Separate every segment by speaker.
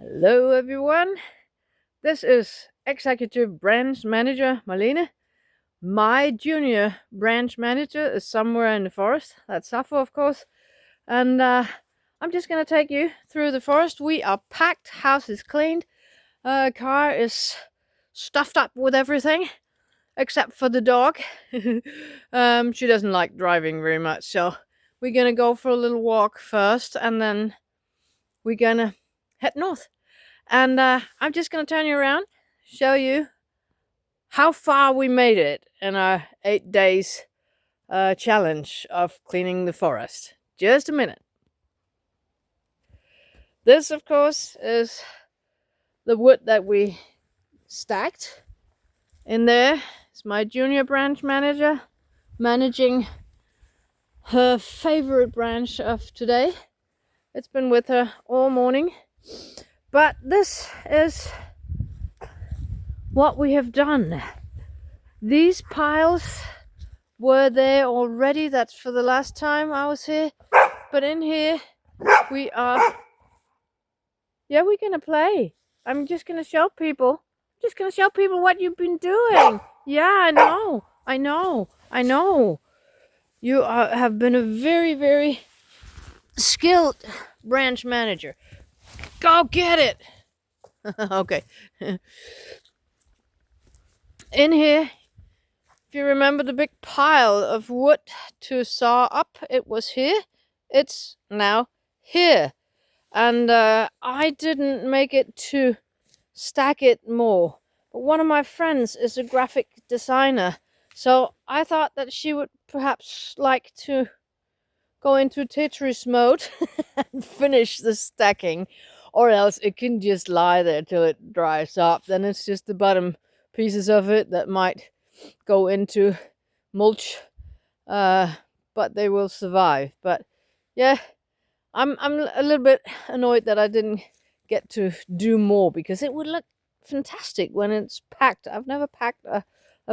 Speaker 1: Hello everyone, this is Executive Branch Manager Marlene. My junior branch manager is somewhere in the forest, that's Zaffo of course, and I'm just going to take you through the forest. We are packed, house is cleaned, car is stuffed up with everything, except for the dog. She doesn't like driving very much, so we're going to go for a little walk first, and then we're going to head north. And I'm just going to turn you around, show you how far we made it in our 8 days challenge of cleaning the forest. Just a minute. This, of course, is the wood that we stacked. In there is my junior branch manager managing her favorite branch of today. It's been with her all morning. But this is what we have done. These piles were there already. That's for the last time I was here. But in here we are. Yeah, we're gonna play. I'm just gonna show people. What you've been doing. Yeah, I know. You have been a very, very skilled branch manager. Go get it. Okay. In here, if you remember the big pile of wood to saw up, it was here. It's now here. And I didn't make it to stack it more. But one of my friends is a graphic designer, so I thought that she would perhaps like to go into Tetris mode and finish the stacking, or else it can just lie there till it dries up. Then it's just the bottom pieces of it that might go into mulch, but they will survive. But yeah, I'm a little bit annoyed that I didn't get to do more, because it would look fantastic when it's packed. I've never packed a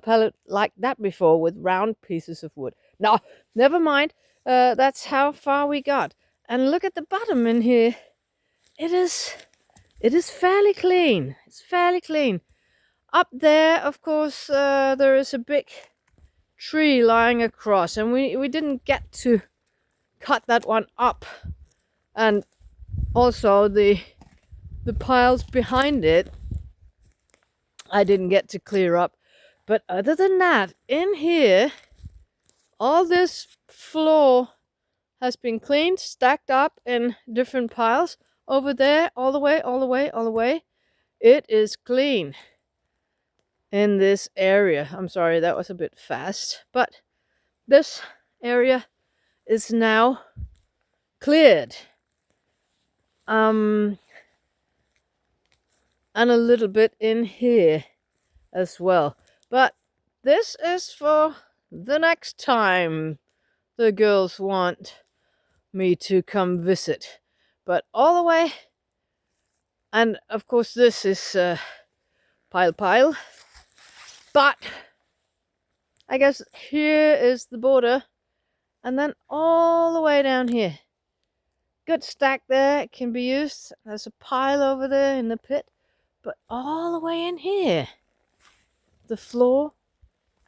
Speaker 1: pallet like that before with round pieces of wood. No, never mind. That's how far we got. And look at the bottom in here. It is fairly clean. It's fairly clean. Up there, of course, there is a big tree lying across, and we didn't get to cut that one up. And also the piles behind it, I didn't get to clear up. But other than that, in here, all this floor has been cleaned, stacked up in different piles. Over there, all the way. It is clean in this area. I'm sorry, that was a bit fast. But this area is now cleared. And a little bit in here as well. But this is for the next time the girls want me to come visit. But all the way, and of course this is pile. But I guess here is the border, and then all the way down here. Good stack there, it can be used. There's a pile over there in the pit, but all the way in here, the floor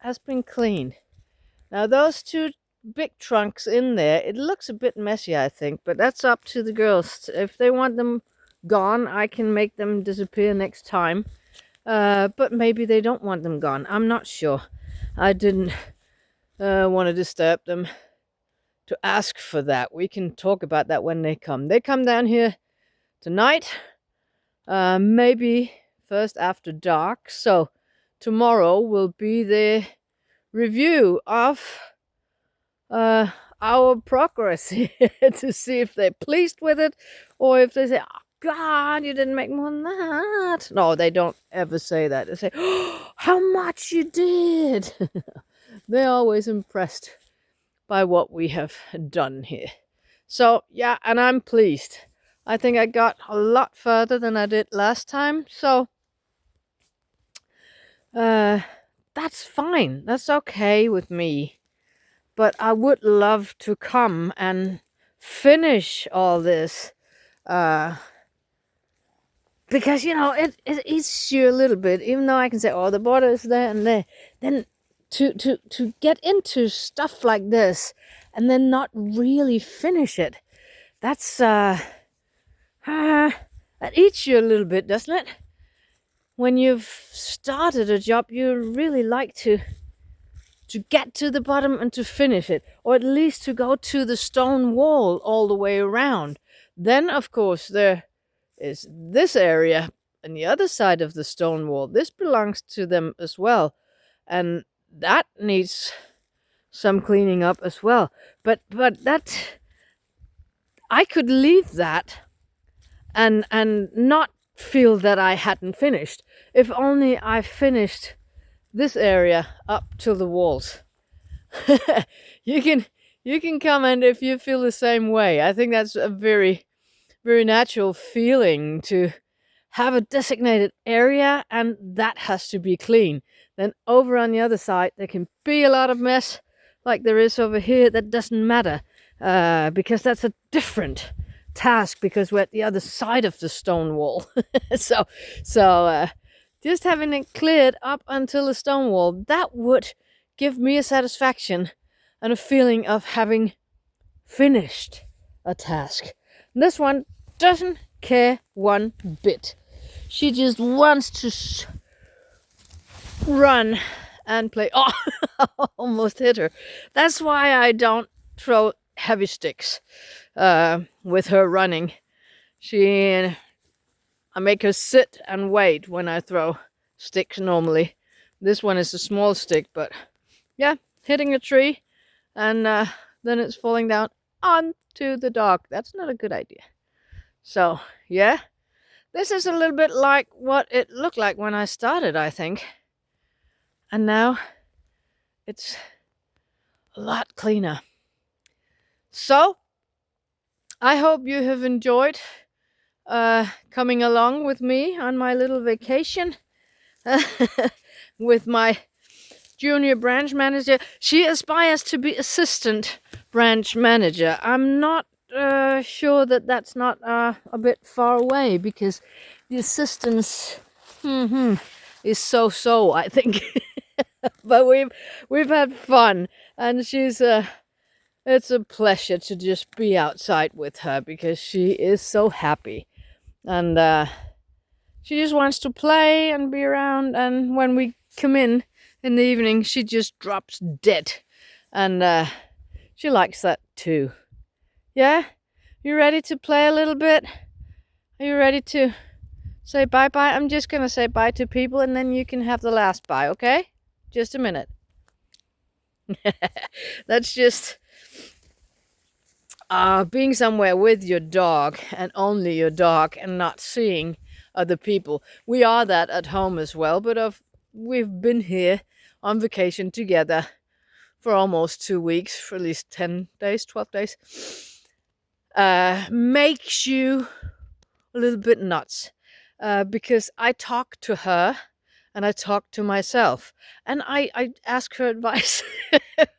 Speaker 1: has been cleaned. Now those two big trunks in there, it looks a bit messy, I think, but that's up to the girls. If they want them gone, I can make them disappear next time. But maybe they don't want them gone. I'm not sure. I didn't want to disturb them to ask for that. We can talk about that when they come. They come down here tonight, maybe first after dark. So tomorrow will be the review of our progress here to see if they're pleased with it, or if they say, oh God, you didn't make more than that. No, they don't ever say that. They say, oh, how much you did. They're always impressed by what we have done here. So yeah, and I'm pleased. I think I got a lot further than I did last time. So that's fine. That's okay with me. But I would love to come and finish all this because it eats you a little bit, even though I can say, oh, the border is there and there. Then to get into stuff like this and then not really finish it, that's that eats you a little bit, doesn't it? When you've started a job, you really like to get to the bottom and to finish it, or at least to go to the stone wall all the way around. Then, of course, there is this area on the other side of the stone wall. This belongs to them as well, and that needs some cleaning up as well. But that, I could leave that and not feel that I hadn't finished, if only I finished this area up to the walls. You can comment if you feel the same way. I think that's a very, very natural feeling, to have a designated area and that has to be clean. Then over on the other side, there can be a lot of mess like there is over here. That doesn't matter, because that's a different task, because we're at the other side of the stone wall. so just having it cleared up until the stone wall, that would give me a satisfaction and a feeling of having finished a task. This one doesn't care one bit. She just wants to run and play. Oh, almost hit her. That's why I don't throw heavy sticks with her running. I make her sit and wait when I throw sticks normally. This one is a small stick, but yeah, hitting a tree and then it's falling down onto the dog. That's not a good idea. So yeah, this is a little bit like what it looked like when I started, I think. And now it's a lot cleaner. So I hope you have enjoyed coming along with me on my little vacation with my junior branch manager. She aspires to be assistant branch manager. I'm not sure that that's not a bit far away, because the assistance is so, I think. But we've had fun, and it's a pleasure to just be outside with her, because she is so happy. And she just wants to play and be around. And when we come in the evening, she just drops dead. And she likes that too. Yeah? You ready to play a little bit? Are you ready to say bye-bye? I'm just going to say bye to people, and then you can have the last bye, okay? Just a minute. That's just being somewhere with your dog, and only your dog, and not seeing other people. We are that at home as well, but we've been here on vacation together for almost 2 weeks, for at least 10 days, 12 days. Makes you a little bit nuts, because I talk to her and I talk to myself, and I ask her advice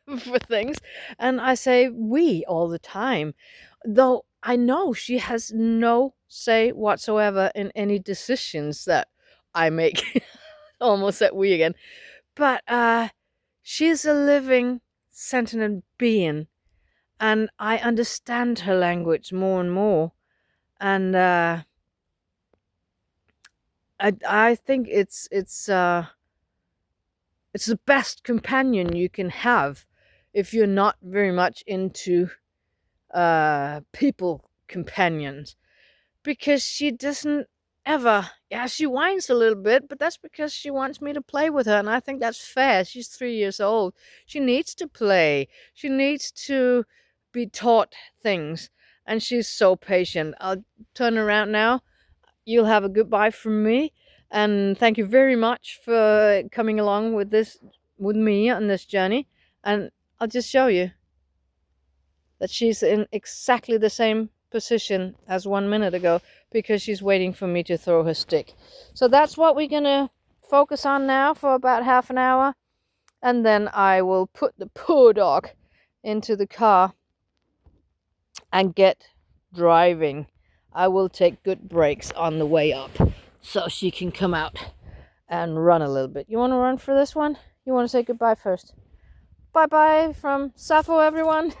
Speaker 1: for things, and I say we all the time, though I know she has no say whatsoever in any decisions that I make. Almost said we again. But she's a living, sentient being, and I understand her language more and more, and I think it's the best companion you can have if you're not very much into people companions, because she doesn't ever, she whines a little bit, but that's because she wants me to play with her, and I think that's fair. She's 3 years old. She needs to play. She needs to be taught things, and she's so patient. I'll turn around now. You'll have a goodbye from me, and thank you very much for coming along with me on this journey. And I'll just show you that she's in exactly the same position as 1 minute ago, because she's waiting for me to throw her stick. So that's what we're gonna focus on now for about half an hour, and then I will put the poor dog into the car and get driving. I will take good breaks on the way up. so she can come out and run a little bit. You want to run for this one? You want to say goodbye first? Bye-bye from Zaffo, everyone.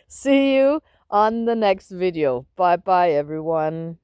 Speaker 1: See you on the next video. Bye-bye, everyone.